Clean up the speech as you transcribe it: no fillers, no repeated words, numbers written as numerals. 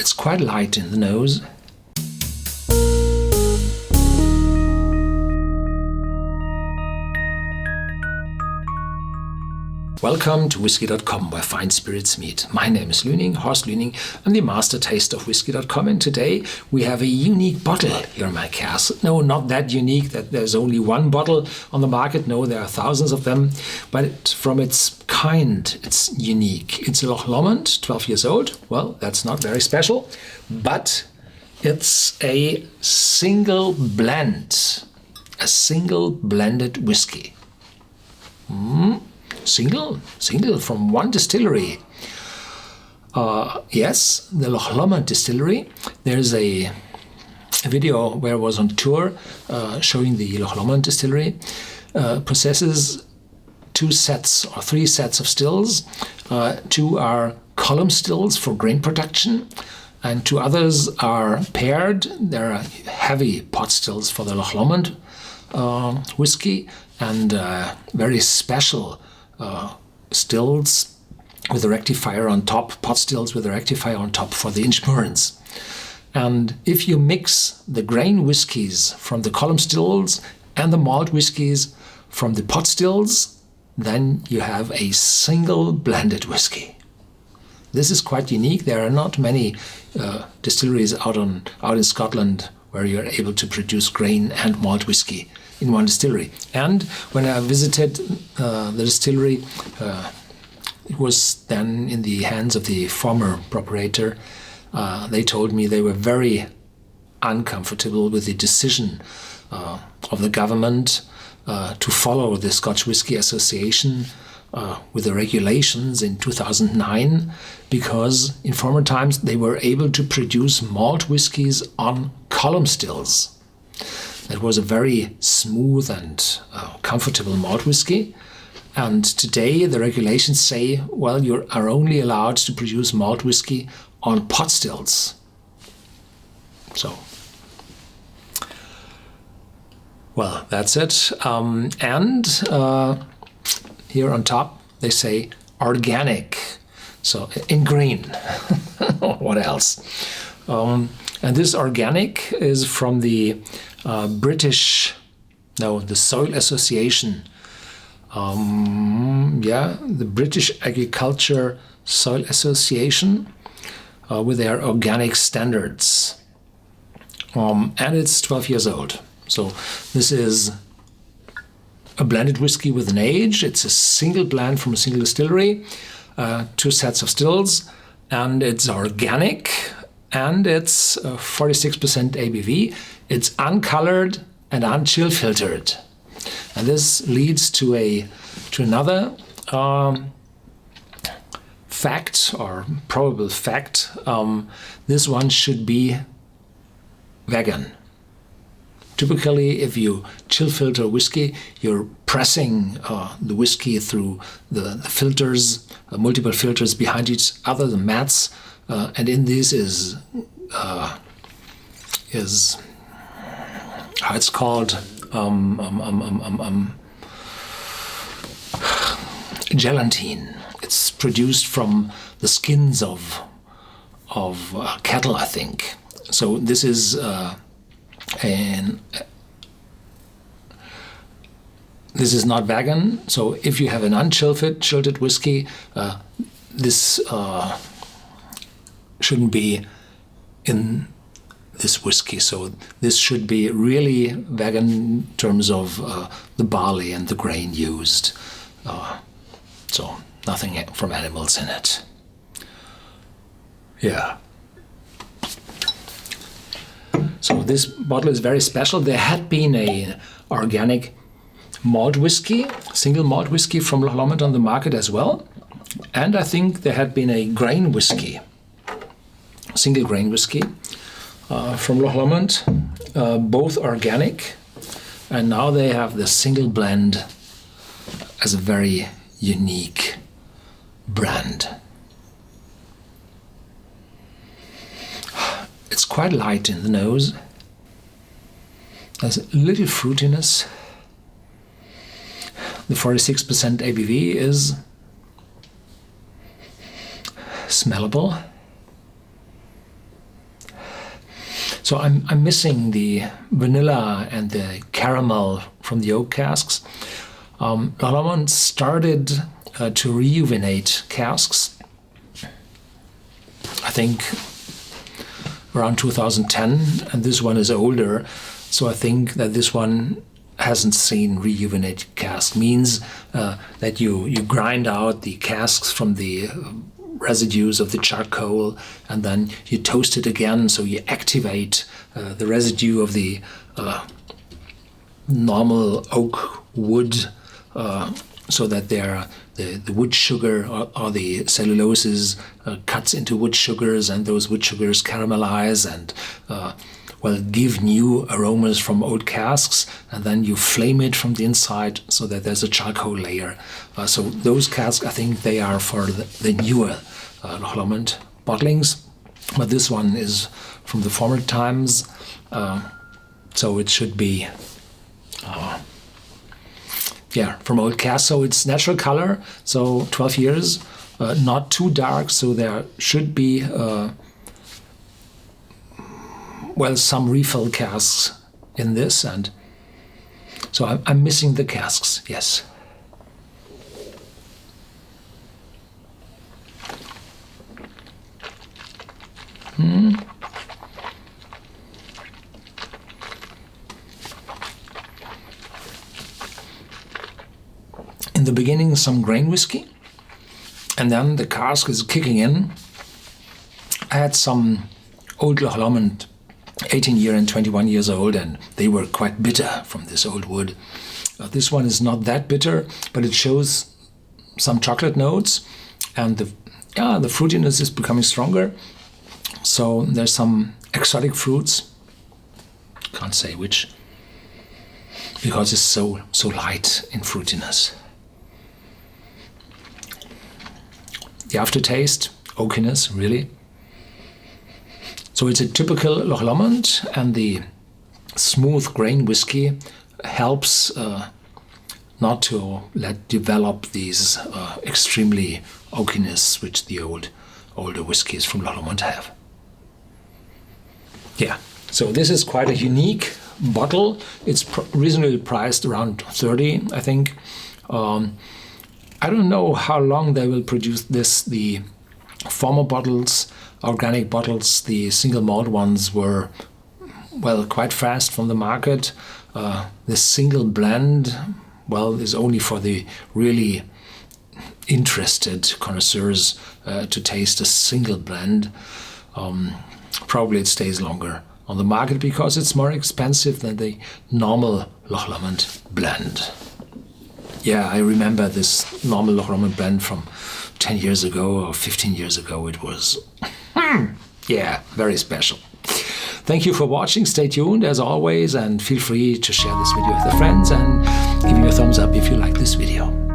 It's quite light in the nose. Welcome to Whisky.com, where fine spirits meet. My name is Lüning, Horst Lüning. I'm the master taster of Whisky.com, and today we have a unique bottle here in my cask. No, not that unique that there's only one bottle on the market. No, there are thousands of them, but from its kind, it's unique. It's a Loch Lomond, 12 years old. Well, that's not very special, but it's a single blend, a single blended whiskey. Single from one distillery. Yes, the Loch Lomond distillery. There's a video where I was on tour showing the Loch Lomond distillery. Possesses three sets of stills. Two are column stills for grain production, and two others are paired. There are heavy pot stills for the Loch Lomond whiskey, and very special stills with a rectifier on top, pot stills with a rectifier on top for the Inchmurrens. And if you mix the grain whiskies from the column stills and the malt whiskies from the pot stills, then you have a single blended whiskey. This is quite unique. There are not many distilleries out in Scotland where you're able to produce grain and malt whiskey in one distillery. And when I visited the distillery, it was then in the hands of the former proprietor. They told me they were very uncomfortable with the decision of the government to follow the Scotch Whisky Association with the regulations in 2009, because in former times they were able to produce malt whiskies on column stills. It was a very smooth and comfortable malt whiskey. And today the regulations say, well, you are only allowed to produce malt whiskey on pot stills. So, well, that's it. And here on top they say organic. So in green. What else? And this organic is from the the Soil Association. The British Agriculture Soil Association with their organic standards. And it's 12 years old. So this is a blended whiskey with an age. It's a single blend from a single distillery, two sets of stills, and it's organic, and it's 46% ABV. It's uncolored and unchill filtered. And this leads to another fact, or probable fact. This one should be vegan. Typically, if you chill filter whiskey, you're pressing the whiskey through the filters, multiple filters behind each other, the mats, and in this is how it's called, gelatine. It's produced from the skins of cattle, I think. So this is this is not vegan. So if you have an unchilled whiskey, this shouldn't be in this whiskey. So this should be really vegan in terms of the barley and the grain used. So nothing from animals in it. Yeah. So this bottle is very special. There had been a organic malt whiskey, single malt whiskey from Loch Lomond on the market as well. And I think there had been a grain whiskey, single grain whiskey from Loch Lomond, both organic. And now they have the single blend as a very unique brand. It's quite light in the nose. There's a little fruitiness. The 46% ABV is smellable. So I'm missing the vanilla and the caramel from the oak casks. Loch Lomond started to rejuvenate casks, I think around 2010, and this one is older, so I think that this one hasn't seen rejuvenated cask. Means that you grind out the casks from the residues of the charcoal, and then you toast it again, so you activate the residue of the normal oak wood, so that the wood sugar or the celluloses cuts into wood sugars, and those wood sugars caramelize and give new aromas from old casks, and then you flame it from the inside so that there's a charcoal layer. So those casks, I think they are for the newer Loch Lomond bottlings, but this one is from the former times, so it should be from old casks. So it's natural color, so 12 years, not too dark, so there should be some refill casks in this, and so I'm missing the casks, yes. In the beginning, some grain whiskey, and then the cask is kicking in. I had some old Loch Lomond, 18 and 21 years old, and they were quite bitter from this old wood. This one is not that bitter, but it shows some chocolate notes, and the fruitiness is becoming stronger. So there's some exotic fruits. Can't say which, because it's so light in fruitiness. The aftertaste, oakiness, really. So it's a typical Loch Lomond, and the smooth grain whiskey helps not to let develop these extremely oakiness which the older whiskies from Loch Lomond have. Yeah, so this is quite a unique bottle. It's reasonably priced, around 30, I think. I don't know how long they will produce this. The former bottles, organic bottles, the single malt ones were, quite fast from the market. The single blend, is only for the really interested connoisseurs to taste a single blend. Probably it stays longer on the market because it's more expensive than the normal Loch Lomond blend. Yeah, I remember this normal Loch Lomond blend from 10 years ago or 15 years ago. It was, very special. Thank you for watching. Stay tuned as always, and feel free to share this video with your friends and give me a thumbs up if you like this video.